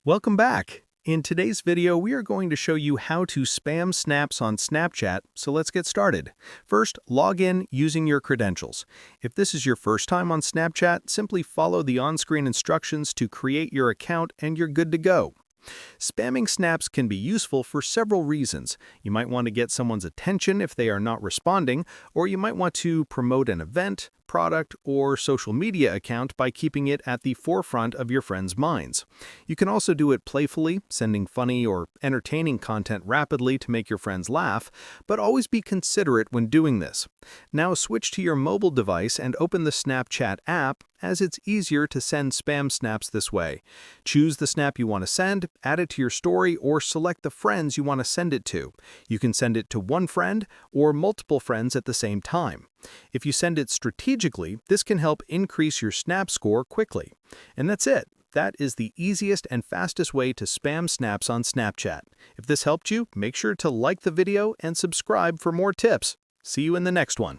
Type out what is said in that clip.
Welcome back. In today's video, we are going to show you how to spam snaps on Snapchat, so let's get started. First, log in using your credentials. If this is your first time on Snapchat, simply follow the on-screen instructions to create your account and you're good to go. Spamming snaps can be useful for several reasons. You might want to get someone's attention if they are not responding, or you might want to promote an event, product, or social media account by keeping it at the forefront of your friends' minds. You can also do it playfully, sending funny or entertaining content rapidly to make your friends laugh, but always be considerate when doing this. Now switch to your mobile device and open the Snapchat app, as it's easier to send spam snaps this way. Choose the snap you want to send, add it to your story, or select the friends you want to send it to. You can send it to one friend or multiple friends at the same time. If you send it strategically, this can help increase your snap score quickly. And that's it. That is the easiest and fastest way to spam snaps on Snapchat. If this helped you, make sure to like the video and subscribe for more tips. See you in the next one.